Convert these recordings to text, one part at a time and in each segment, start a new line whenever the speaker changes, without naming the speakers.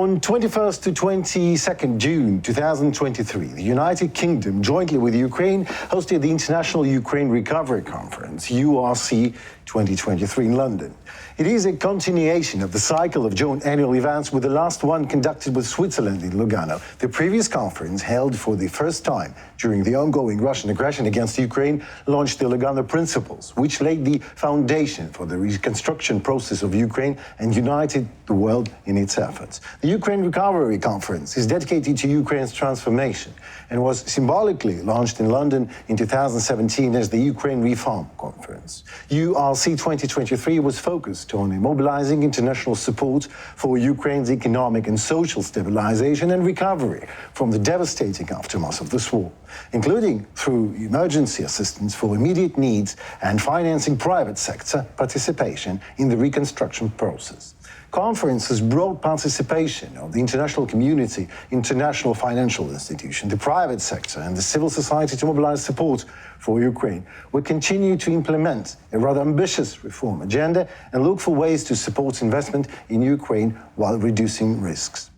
On 21st to 22nd June 2023, the United Kingdom, jointly with Ukraine, hosted the International Ukraine Recovery Conference, URC 2023 in London. It is a continuation of the cycle of joint annual events, with the last one conducted with Switzerland in Lugano. The previous conference, held for the first time during the ongoing Russian aggression against Ukraine, launched the Lugano Principles, which laid the foundation for the reconstruction process of Ukraine and united the world in its efforts. The Ukraine Recovery Conference is dedicated to Ukraine's transformation and was symbolically launched in London in 2017 as the Ukraine Reform Conference. URC 2023 was focused on mobilizing international support for Ukraine's economic and social stabilization and recovery from the devastating aftermath of this war, including through emergency assistance for immediate needs and financing private sector participation in the reconstruction process. Conference's broad participation of the international community, international financial institutions, the private sector and the civil society to mobilize support for Ukraine will continue to implement a rather ambitious reform agenda and look for ways to support investment in Ukraine while reducing risks.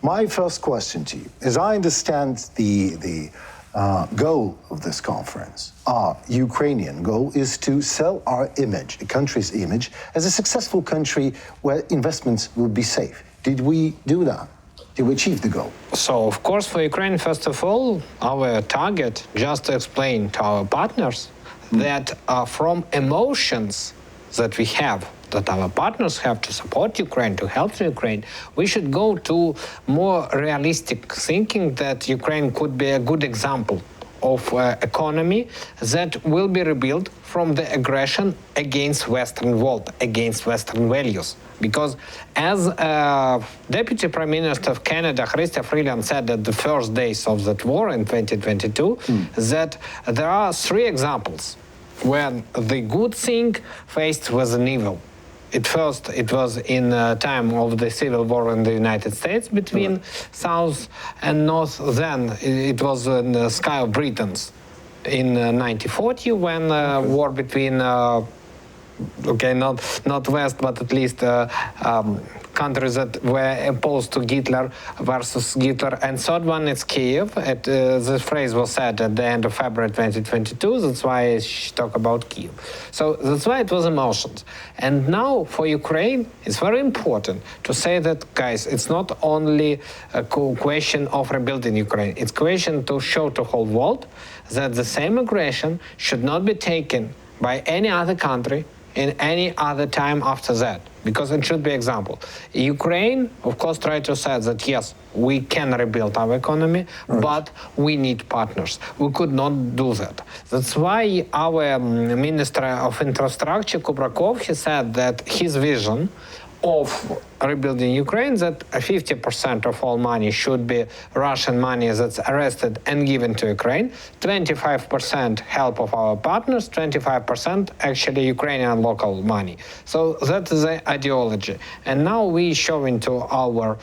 My first question to you, as I understand the goal of this conference, our Ukrainian goal, is to sell our image, the country's image, as a successful country where investments will be safe. Did we do that? Did we achieve the goal?
So, of course, for Ukraine, first of all, our target, just to explain to our partners, that from emotions that we have, that our partners have to support Ukraine, to help Ukraine, we should go to more realistic thinking that Ukraine could be a good example of economy that will be rebuilt from the aggression against Western world, against Western values. Because as Deputy Prime Minister of Canada, Chrystia Freeland, said at the first days of that war in 2022, that there are three examples when the good thing faced with an evil. At first, it was in time of the civil war in the United States between South and North. Then it was in the sky of Britons in 1940 when war between, not West, but at least countries that were opposed to Hitler versus Hitler. And third one is Kiev. This phrase was said at the end of February 2022. That's why I talk about Kiev. So that's why it was emotions. And now for Ukraine, it's very important to say that, guys, it's not only a question of rebuilding Ukraine. It's a question to show to the whole world that the same aggression should not be taken by any other country in any other time after that, because it should be example. Ukraine, of course, tried to say that yes, we can rebuild our economy, but we need partners. We could not do that. That's why our Minister of Infrastructure, Kubrakov, he said that his vision of rebuilding Ukraine, that 50% of all money should be Russian money that's arrested and given to Ukraine, 25% help of our partners, 25% actually Ukrainian local money. So that is the ideology. And now we showing to our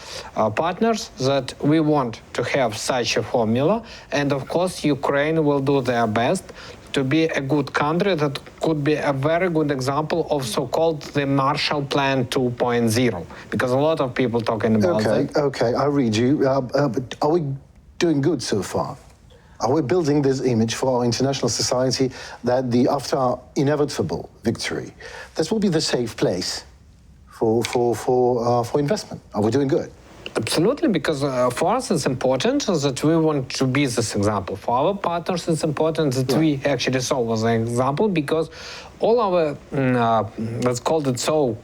partners that we want to have such a formula, and of course Ukraine will do their best to be a good country that could be a very good example of so-called the Marshall Plan 2.0, because a lot of people talking about that.
Okay, I read you. But are we doing good so far? Are we building this image for our international society that after our inevitable victory, this will be the safe place for investment? Are we doing good?
Absolutely, because for us it's important that we want to be this example. For our partners it's important that we actually saw as an example, because all our, let's call it so,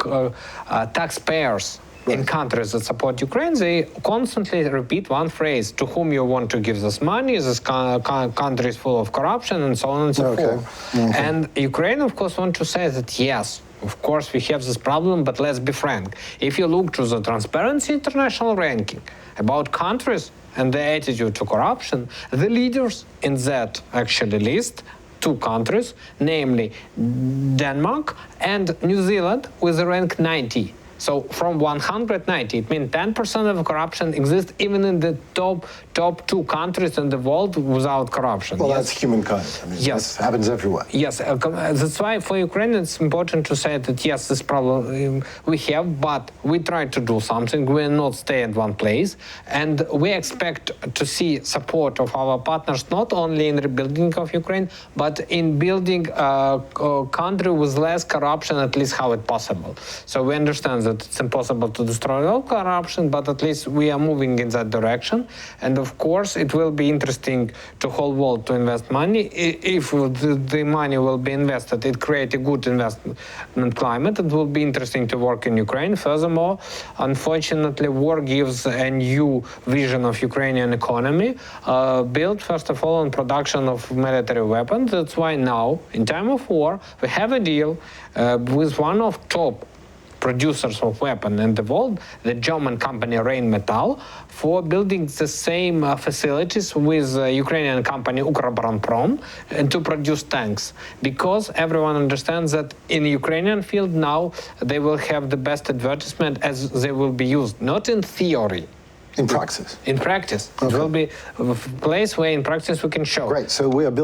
taxpayers in countries that support Ukraine, they constantly repeat one phrase: to whom you want to give this money, this country is full of corruption, and so on and so forth. And Ukraine, of course, want to say that yes, of course, we have this problem, but let's be frank. If you look to the Transparency International ranking about countries and their attitude to corruption, the leaders in that actually list two countries, namely Denmark and New Zealand, with the rank 90. So from 190, it means 10% of corruption exists even in the top 2 countries in the world without corruption.
Well, that's humankind. I mean,
Yes.
that happens everywhere.
Yes, that's why for Ukraine it's important to say that yes, this problem we have, but we try to do something. We will not stay in one place, and we expect to see support of our partners not only in rebuilding of Ukraine, but in building a country with less corruption, at least how it possible. So we understand that it's impossible to destroy all corruption, but at least we are moving in that direction. And of course, it will be interesting to whole world to invest money. If the money will be invested, it creates a good investment climate. It will be interesting to work in Ukraine. Furthermore, unfortunately, war gives a new vision of Ukrainian economy, built first of all on production of military weapons. That's why now, in time of war, we have a deal with one of top producers of weapons in the world, the German company Rheinmetall, for building the same facilities with Ukrainian company Ukроборонпром to produce tanks. Because everyone understands that in the Ukrainian field now, they will have the best advertisement as they will be used, not in theory.
In praxis.
In practice.
Okay.
It will be a place where in practice we can show.
Great. So we are building